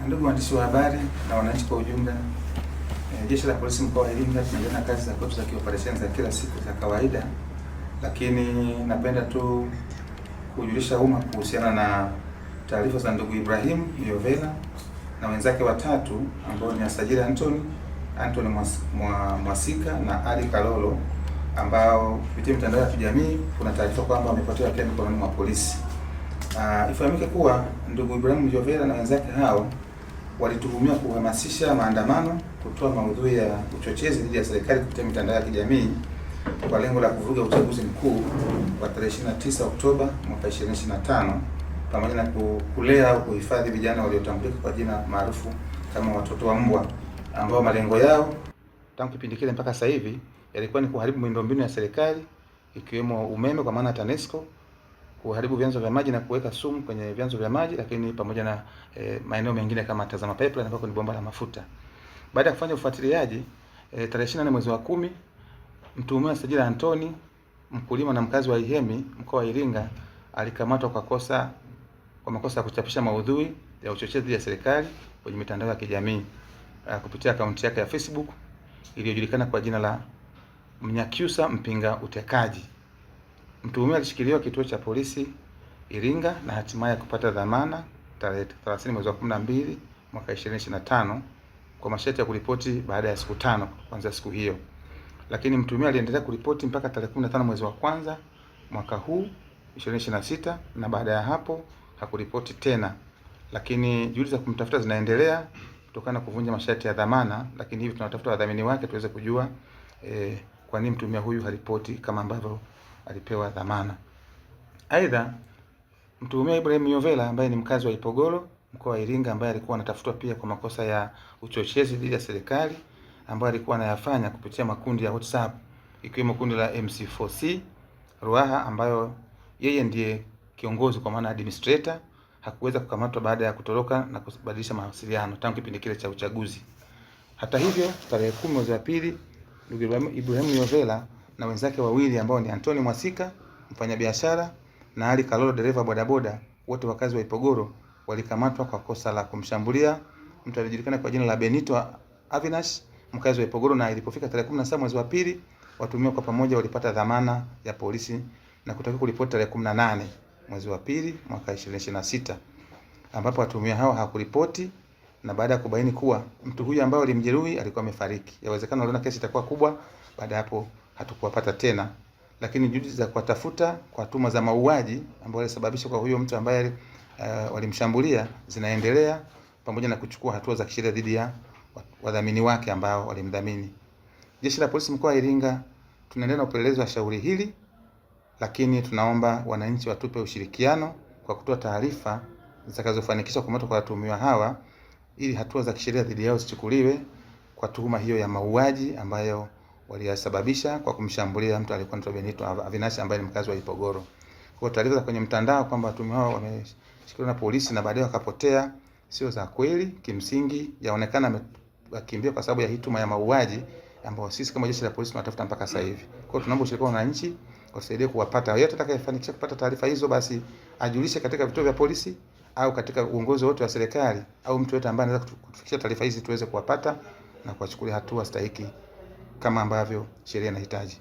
Ndugu waandishi wa habari na wananchi kwa ujumla, Jeshi la Polisi mkoa wa Iringa tunaendelea na kazi za kwetu za kioperesheni za kila siku za kawaida, lakini napenda tu kujulisha umma kuhusiana na taarifa za ndugu Ibrahim Myovela na wenzake watatu ambao ni Asajili Anthony Mwasika na Ali Kalolo, ambao kupitia mitandao ya kijamii kuna taarifa kwamba wamepotea wakiwa mikononi mwa polisi. Ifahamike kuwa ndugu Ibrahim Myovela na wenzake hao walituhumiwa kuhamasisha maandamano, kutoa maudhui ya uchochezi dhidi ya serikali kupitia mitandao ya kijamii kwa lengo la kuvuruga uchaguzi mkuu wa tarehe 29 Oktoba mwaka 2025, pamoja na kulea au kuhifadhi vijana waliotambulika kwa jina maarufu kama watoto wa mbwa, ambao malengo yao tangu kipindi kile mpaka sasa hivi yalikuwa ni kuharibu miundombinu ya serikali ikiwemo umeme kwa maana TANESCO, kuharibu vyanzo vya maji na kuweka sumu kwenye vyanzo vya maji, lakini pamoja na maeneo mengine kama Tazama Pipeline ambako ni bomba la mafuta. Baada ya kufanya ufuatiliaji, tarehe 24 mwezi wa 10, mtuhumiwa Asajili Anthony, mkulima na mkazi wa Ihemi mkoa wa Iringa, alikamatwa kwa makosa ya kuchapisha maudhui ya uchochezi dhidi ya serikali kwenye mitandao ya kijamii kupitia akaunti yake ya Facebook iliyojulikana kwa jina la Mnyakyusa Mpinga Utekaji. Mtuhumiwa alishikiliwa kituo cha polisi Iringa na hatimaye kupata dhamana tarehe 30 mwezi wa 12 mwaka 2025 kwa masharti ya kuripoti baada ya siku 5 kuanzia siku hiyo. Lakini mtuhumiwa aliendelea kuripoti mpaka tarehe 15 mwezi wa kwanza mwaka huu 2026, na baada ya hapo hakuripoti tena. Lakini juhudi za kumtafuta zinaendelea kutokana na kuvunja masharti ya dhamana, lakini hivi tunatafuta wadhamini wake tuweze kujua kwa nini mtuhumiwa huyu haripoti kama ambavyo alipewa dhamana. Aidha, mtuhumiwa Ibrahim Myovela ambaye ni mkazi wa Ipogoro mkoa wa Iringa, ambaye alikuwa anatafutwa pia kwa makosa ya uchochezi dhidi ya serikali ambayo alikuwa anayafanya kupitia makundi ya WhatsApp ikiwemo kundi la MC4C Ruaha, ambayo yeye ndiye kiongozi kwa maana administrator, hakuweza kukamatwa baada ya kutoroka na kubadilisha mawasiliano tangu kipindi kile cha uchaguzi. Hata hivyo, tarehe 10 mwezi wa pili, ndugu Ibrahim Myovela na wenzake wawili ambao ni Anthony Mwasika mfanyabiashara na Ali Kalolo dereva bodaboda, wote wakazi wa Ipogoro, walikamatwa kwa kosa la kumshambulia mtu aliyejulikana kwa jina la Benito Avinash mkazi wa Ipogoro, na ilipofika tarehe 17 mwezi wa pili, watuhumiwa kwa pamoja walipata dhamana ya polisi na kutakiwa kuripoti tarehe 18 mwezi wa pili mwaka 2026, ambapo watuhumiwa hao hakuripoti, na baada ya kubaini kuwa mtu huyu ambaye alimjeruhi alikuwa amefariki. Yawezekana waliona kesi itakuwa kubwa, baada hapo hatukuwapata tena. Lakini juhudi za kuwatafuta kwa tuhuma za mauaji ambao walisababisha kwa huyo mtu ambaye walimshambulia zinaendelea, pamoja na kuchukua hatua za kisheria dhidi ya wadhamini wake ambao walimdhamini. Jeshi la Polisi mkoa wa Iringa tunaendelea na upelelezi wa shauri hili, lakini tunaomba wananchi watupe ushirikiano kwa kutoa taarifa zitakazofanikisha kukamatwa kwa watuhumiwa hawa, ili hatua za kisheria dhidi yao zichukuliwe kwa tuhuma hiyo ya mauaji ambayo waliyasababisha kwa kumshambulia mtu aliyekuwa anaitwa Benito Avinash ambaye ni mkazi wa Ipogoro. Kwa taarifa za kwenye mtandao kwamba watuhumiwa hao wameshikiliwa na polisi na baadaye wakapotea sio za kweli. Kimsingi yaonekana wakimbia kwa sababu ya hituma ya mauaji ambao sisi kama jeshi la polisi tunatafuta mpaka sasa hivi. Kwa hiyo tunaomba ushirikiano wa wananchi wasaidie kuwapata. Yeyote atakayefanikisha kupata taarifa hizo, basi ajulishe katika vituo vya polisi au katika uongozi wote wa serikali au mtu yote ambaye anaweza kutufikisha taarifa hizi tuweze kuwapata na kuwachukulia hatua stahiki kama ambavyo sheria inahitaji.